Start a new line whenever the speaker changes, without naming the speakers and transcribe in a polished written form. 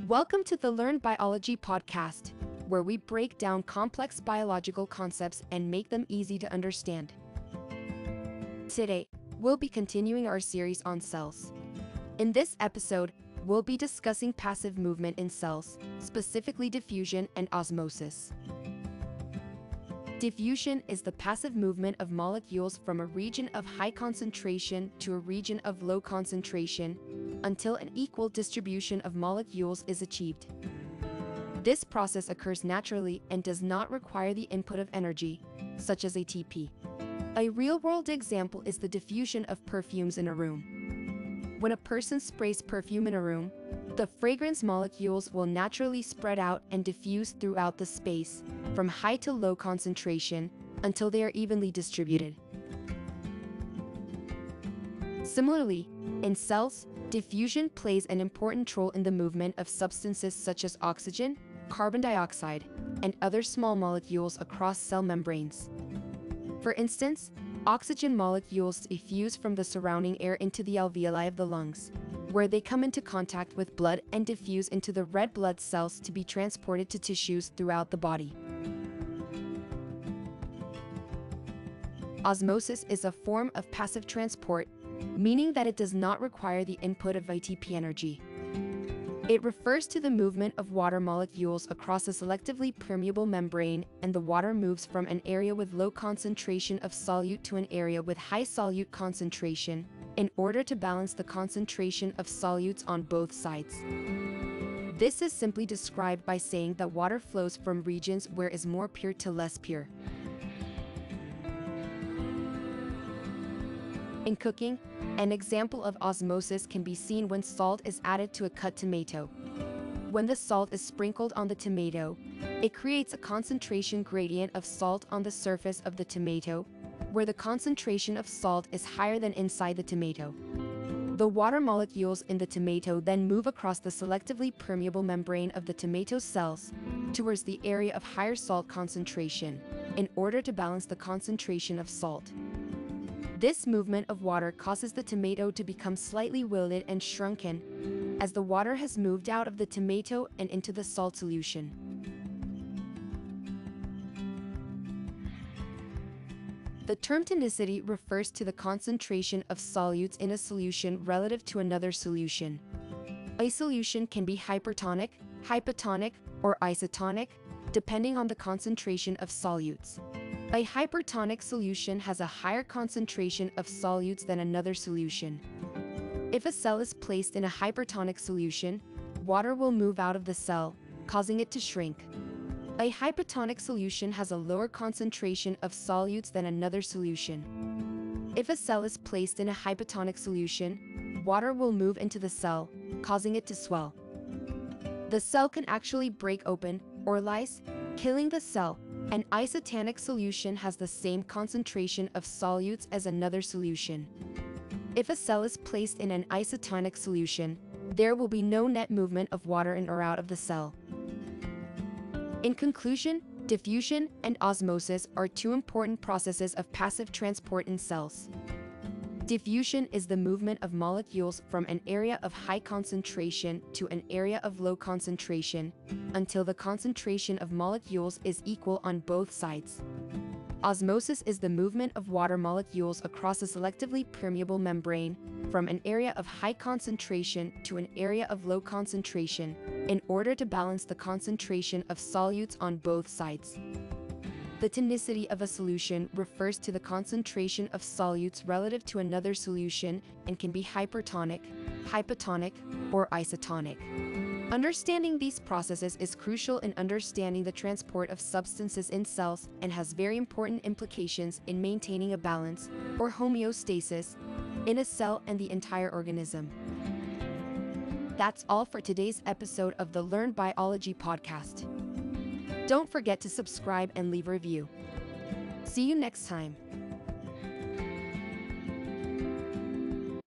Welcome to the Learn Biology podcast, where we break down complex biological concepts and make them easy to understand. Today, we'll be continuing our series on cells. In this episode, we'll be discussing passive movement in cells, specifically diffusion and osmosis. Diffusion is the passive movement of molecules from a region of high concentration to a region of low concentration until an equal distribution of molecules is achieved. This process occurs naturally and does not require the input of energy, such as ATP. A real-world example is the diffusion of perfumes in a room. When a person sprays perfume in a room, the fragrance molecules will naturally spread out and diffuse throughout the space, from high to low concentration, until they are evenly distributed. Similarly, in cells, diffusion plays an important role in the movement of substances such as oxygen, carbon dioxide, and other small molecules across cell membranes. For instance, oxygen molecules diffuse from the surrounding air into the alveoli of the lungs, where they come into contact with blood and diffuse into the red blood cells to be transported to tissues throughout the body. Osmosis is a form of passive transport, meaning that it does not require the input of ATP energy. It refers to the movement of water molecules across a selectively permeable membrane, and the water moves from an area with low concentration of solute to an area with high solute concentration, in order to balance the concentration of solutes on both sides. This is simply described by saying that water flows from regions where it is more pure to less pure. In cooking, an example of osmosis can be seen when salt is added to a cut tomato. When the salt is sprinkled on the tomato, it creates a concentration gradient of salt on the surface of the tomato, where the concentration of salt is higher than inside the tomato. The water molecules in the tomato then move across the selectively permeable membrane of the tomato cells towards the area of higher salt concentration, in order to balance the concentration of salt. This movement of water causes the tomato to become slightly wilted and shrunken, as the water has moved out of the tomato and into the salt solution. The term tonicity refers to the concentration of solutes in a solution relative to another solution. A solution can be hypertonic, hypotonic, or isotonic, depending on the concentration of solutes. A hypertonic solution has a higher concentration of solutes than another solution. If a cell is placed in a hypertonic solution, water will move out of the cell, causing it to shrink. A hypotonic solution has a lower concentration of solutes than another solution. If a cell is placed in a hypotonic solution, water will move into the cell, causing it to swell. The cell can actually break open, or lyse, killing the cell. An isotonic solution has the same concentration of solutes as another solution. If a cell is placed in an isotonic solution, there will be no net movement of water in or out of the cell. In conclusion, diffusion and osmosis are two important processes of passive transport in cells. Diffusion is the movement of molecules from an area of high concentration to an area of low concentration, until the concentration of molecules is equal on both sides. Osmosis is the movement of water molecules across a selectively permeable membrane, from an area of high concentration to an area of low concentration, in order to balance the concentration of solutes on both sides. The tonicity of a solution refers to the concentration of solutes relative to another solution and can be hypertonic, hypotonic, or isotonic. Understanding these processes is crucial in understanding the transport of substances in cells and has very important implications in maintaining a balance, or homeostasis, in a cell and the entire organism. That's all for today's episode of the Learn Biology podcast. Don't forget to subscribe and leave a review. See you next time.